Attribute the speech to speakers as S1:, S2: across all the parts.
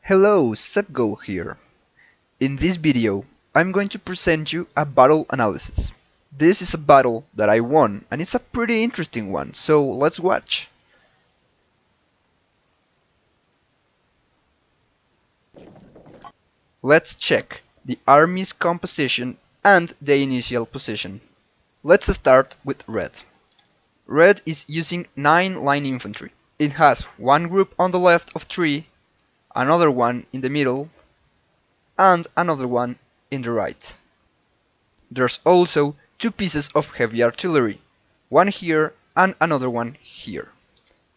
S1: Hello, SepGo here. In this video, I'm going to present you a battle analysis. This is a battle that I won, and it's a pretty interesting one, so let's watch. Let's check the army's composition and the initial position. Let's start with Red. Red is using 9 line infantry. It has one group on the left of 3, another one in the middle, and another one in the right. There's also 2 pieces of heavy artillery, one here and another one here.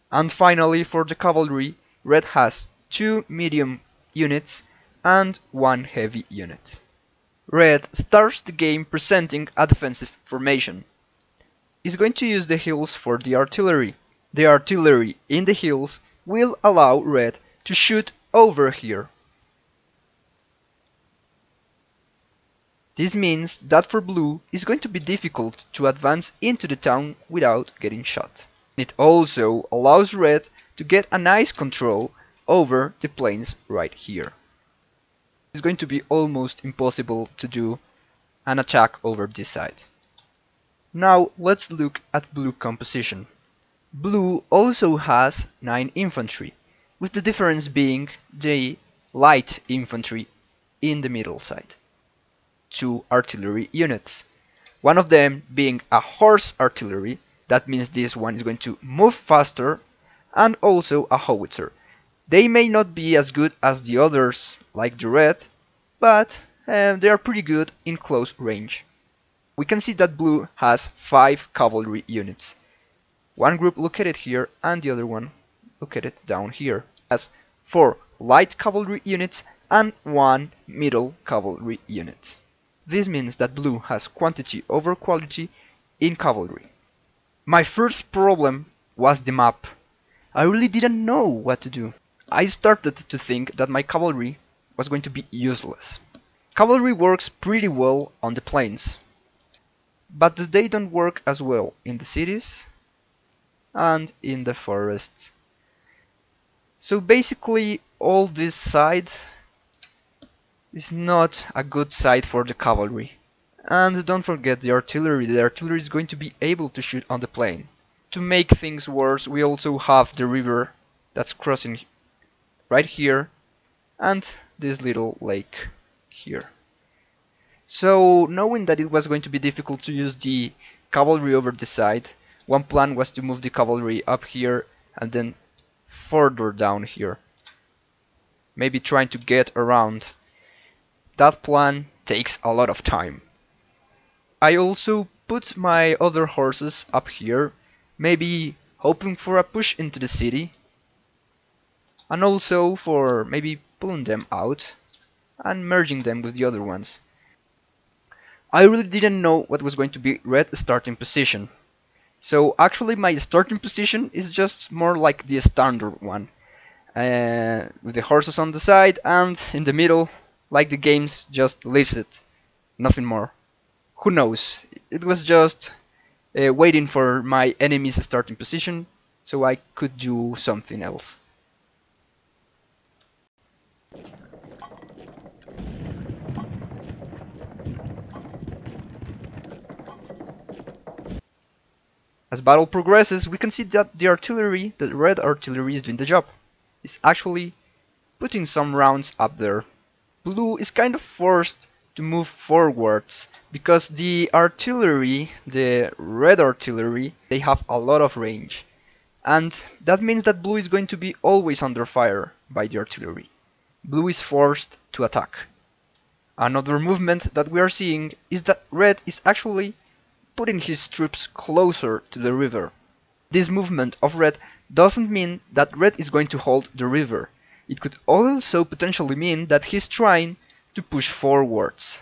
S1: And finally, for the cavalry, Red has 2 medium units and 1 heavy unit. Red starts the game presenting a defensive formation. It's going to use the hills for the artillery. The artillery in the hills will allow Red to shoot over here. This means that for Blue it's going to be difficult to advance into the town without getting shot. It also allows Red to get a nice control over the plains right here. It's going to be almost impossible to do an attack over this side. Now let's look at Blue composition. Blue also has 9 infantry, with the difference being the light infantry in the middle side. 2 artillery units. One of them being a horse artillery, that means this one is going to move faster, and also a howitzer. They may not be as good as the others, like the red, but they are pretty good in close range. We can see that Blue has 5 cavalry units. One group located here and the other one located down here. Has 4 light cavalry units and 1 middle cavalry unit. This means that Blue has quantity over quality in cavalry. My first problem was the map. I really didn't know what to do. I started to think that my cavalry was going to be useless. Cavalry works pretty well on the plains, but they don't work as well in the cities and in the forests. So basically all this side is not a good side for the cavalry. And don't forget the artillery is going to be able to shoot on the plain. To make things worse, we also have the river that's crossing right here and this little lake here. So knowing that it was going to be difficult to use the cavalry over the side, one plan was to move the cavalry up here and then further down here, maybe trying to get around. That plan takes a lot of time. I also put my other horses up here, maybe hoping for a push into the city, and also for maybe pulling them out and merging them with the other ones. I really didn't know what was going to be Red's starting position. So actually my starting position is just more like the standard one. With the horses on the side and in the middle, like the games just leaves it. Nothing more. Who knows? It was just waiting for my enemy's starting position so I could do something else. As battle progresses, we can see that the red artillery is doing the job. It's actually putting some rounds up there. Blue is kind of forced to move forwards because the red artillery, they have a lot of range. And that means that Blue is going to be always under fire by the artillery. Blue is forced to attack. Another movement that we are seeing is that Red is actually putting his troops closer to the river. This movement of Red doesn't mean that Red is going to hold the river. It could also potentially mean that he's trying to push forwards.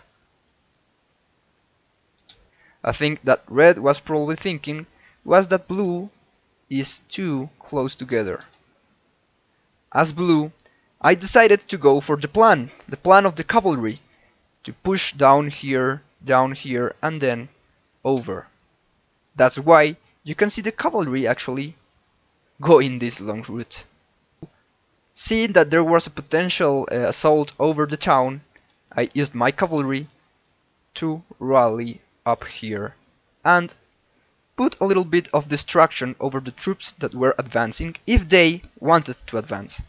S1: A thing that Red was probably thinking was that Blue is too close together. As Blue, I decided to go for the plan of the cavalry, to push down here, and then over. That's why you can see the cavalry actually going this long route. Seeing that there was a potential assault over the town, I used my cavalry to rally up here and put a little bit of distraction over the troops that were advancing if they wanted to advance.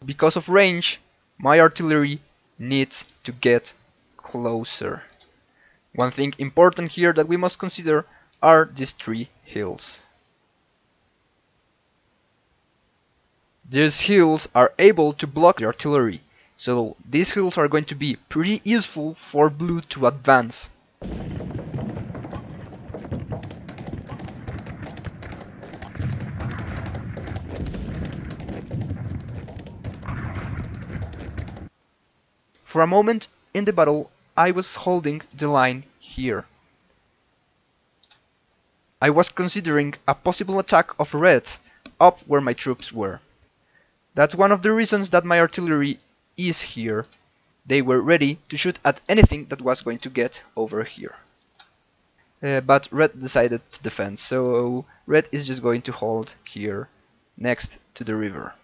S1: Because of range, my artillery needs to get closer. One thing important here that we must consider are these three hills. These hills are able to block the artillery, so these hills are going to be pretty useful for blue to advance. For a moment in the battle, I was holding the line here. I was considering a possible attack of red up where my troops were. That's one of the reasons that my artillery is here. They were ready to shoot at anything that was going to get over here. But red decided to defend, so red is just going to hold here next to the river.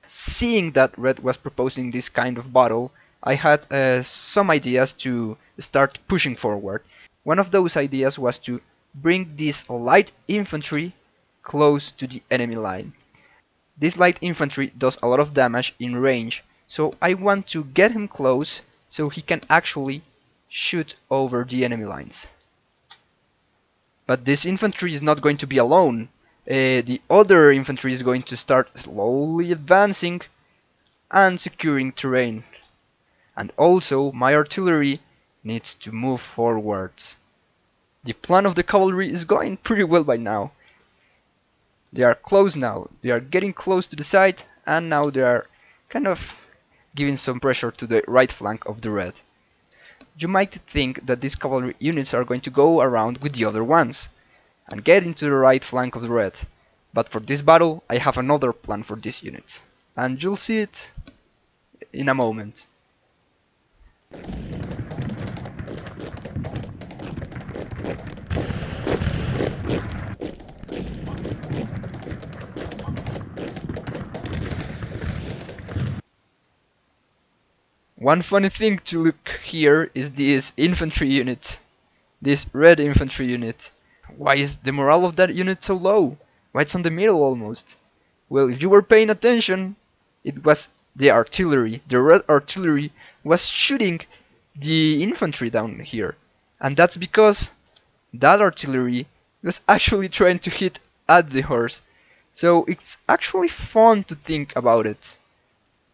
S1: Seeing that red was proposing this kind of battle, I had some ideas to start pushing forward. One of those ideas was to bring this light infantry close to the enemy line. This light infantry does a lot of damage in range, so I want to get him close so he can actually shoot over the enemy lines. But this infantry is not going to be alone. The other infantry is going to start slowly advancing and securing terrain. And also my artillery needs to move forwards. The plan of the cavalry is going pretty well by now. They are close now, they are getting close to the side, and now they are kind of giving some pressure to the right flank of the red. You might think that these cavalry units are going to go around with the other ones and get into the right flank of the red, but for this battle I have another plan for these units, and you'll see it in a moment. One funny thing to look here is this infantry unit, this red infantry unit. Why is the morale of that unit so low? Why it's on the middle almost? Well, if you were paying attention, it was the artillery. The red artillery was shooting the infantry down here. And that's because that artillery was actually trying to hit at the horse. So it's actually fun to think about it.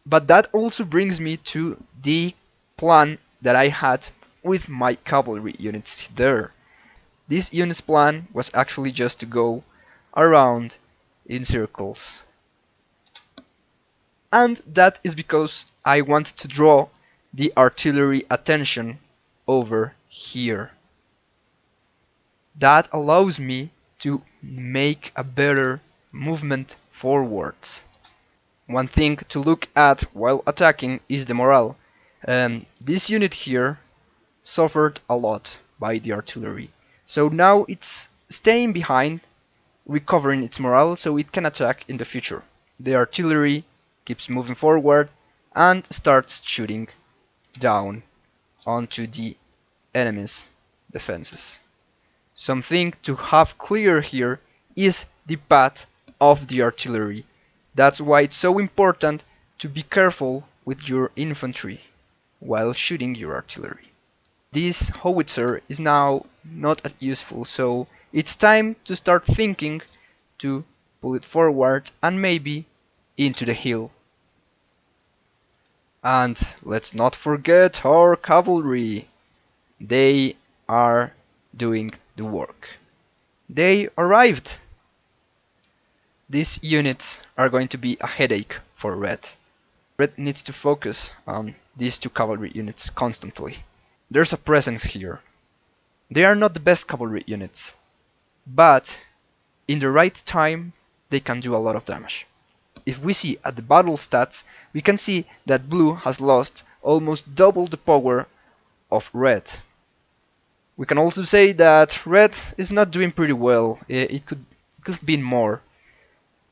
S1: But that also brings me to the plan that I had with my cavalry units there. This unit's plan was actually just to go around in circles. And that is because I want to draw the artillery attention over here. That allows me to make a better movement forwards. One thing to look at while attacking is the morale. This unit here suffered a lot by the artillery, so now it's staying behind, recovering its morale so it can attack in the future. The artillery keeps moving forward and starts shooting down onto the enemy's defenses. Something to have clear here is the path of the artillery. That's why it's so important to be careful with your infantry while shooting your artillery. This howitzer is now not as useful, so it's time to start thinking to pull it forward and maybe into the hill. And let's not forget our cavalry. They are doing the work. They arrived. These units are going to be a headache for red. Red needs to focus on these two cavalry units constantly. There's a presence here. They are not the best cavalry units, but in the right time they can do a lot of damage. If we see at the battle stats, we can see that blue has lost almost double the power of red. We can also say that red is not doing pretty well. It could have been more.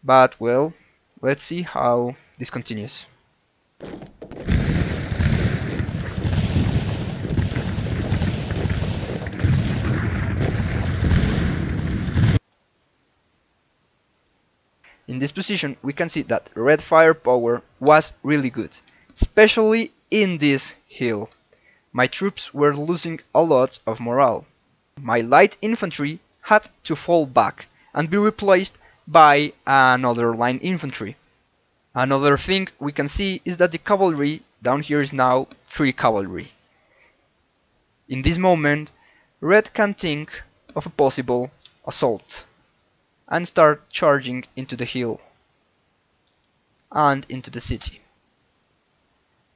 S1: But well, let's see how this continues. In this position, we can see that red firepower was really good, especially in this hill. My troops were losing a lot of morale. My light infantry had to fall back and be replaced by another line infantry. Another thing we can see is that the cavalry down here is now 3 cavalry. In this moment, red can think of a possible assault and start charging into the hill and into the city.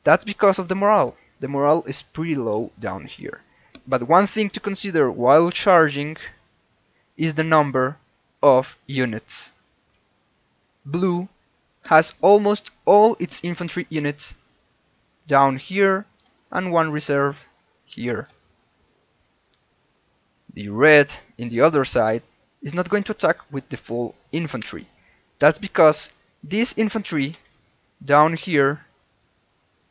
S1: That's because of the morale. The morale is pretty low down here. But one thing to consider while charging is the number of units. Blue has almost all its infantry units down here and 1 reserve here. The red in the other side is not going to attack with the full infantry. That's because this infantry down here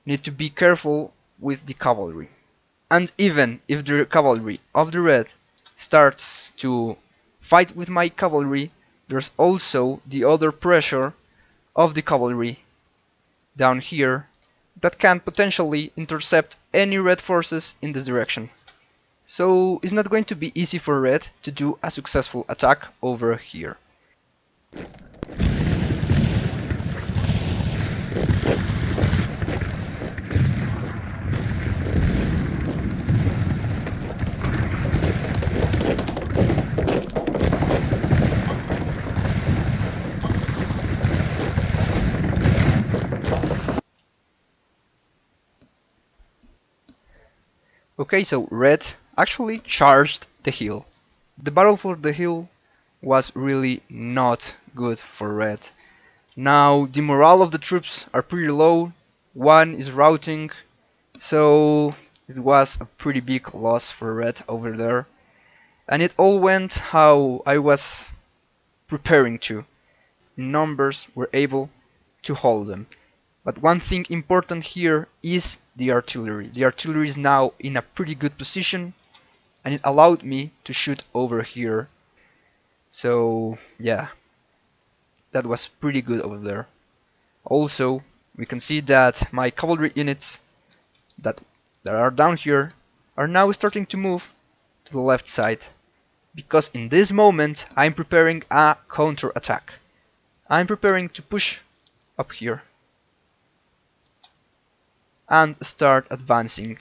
S1: need to be careful with the cavalry. And even if the cavalry of the red starts to fight with my cavalry, there's also the other pressure of the cavalry down here that can potentially intercept any red forces in this direction. So it's not going to be easy for red to do a successful attack over here. Okay, so red actually charged the hill. The battle for the hill was really not good for red. Now the morale of the troops are pretty low, 1 is routing, so it was a pretty big loss for red over there. And it all went how I was preparing to. Numbers were able to hold them. But one thing important here is the artillery. The artillery is now in a pretty good position, and it allowed me to shoot over here. So yeah, that was pretty good over there. Also, we can see that my cavalry units that are down here are now starting to move to the left side, because in this moment I'm preparing a counter attack. I'm preparing to push up here and start advancing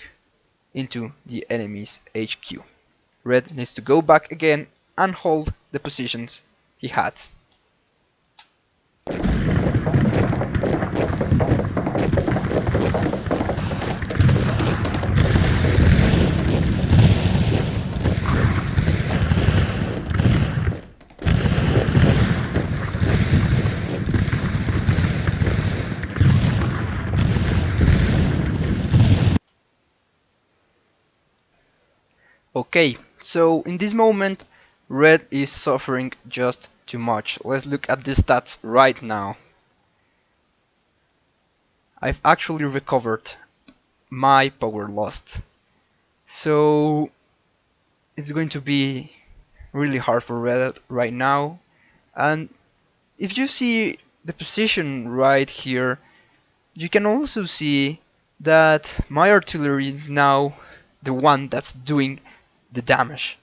S1: into the enemy's HQ. Red needs to go back again and hold the positions he had. Okay, so in this moment red is suffering just too much. Let's look at the stats right now. I've actually recovered my power lost, so it's going to be really hard for red right now. And if you see the position right here, you can also see that my artillery is now the one that's doing the damage.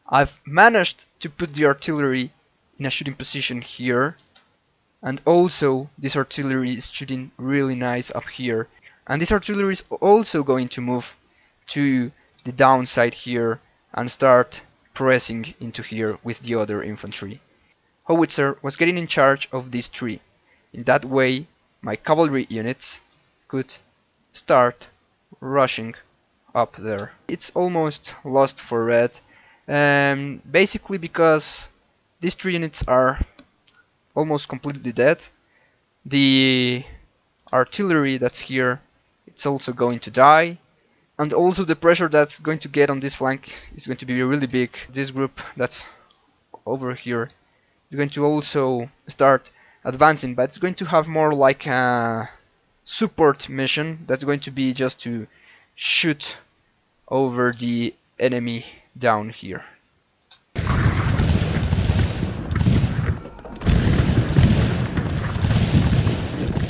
S1: I've managed to put the artillery in a shooting position here, and also this artillery is shooting really nice up here, and this artillery is also going to move to the downside here and start pressing into here with the other infantry. Howitzer was getting in charge of this tree. In that way my cavalry units could start rushing up there. It's almost lost for red, basically because these 3 units are almost completely dead. The artillery that's here, it's also going to die, and also the pressure that's going to get on this flank is going to be really big. This group that's over here is going to also start advancing, but it's going to have more like a support mission that's going to be just to shoot over the enemy down here.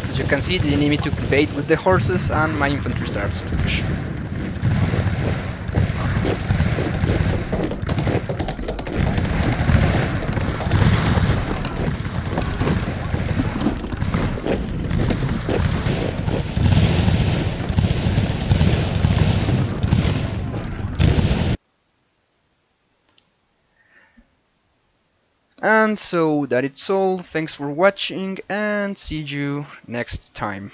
S1: As you can see, the enemy took the bait with the horses and my infantry starts to push. And so that it's all. Thanks for watching and see you next time.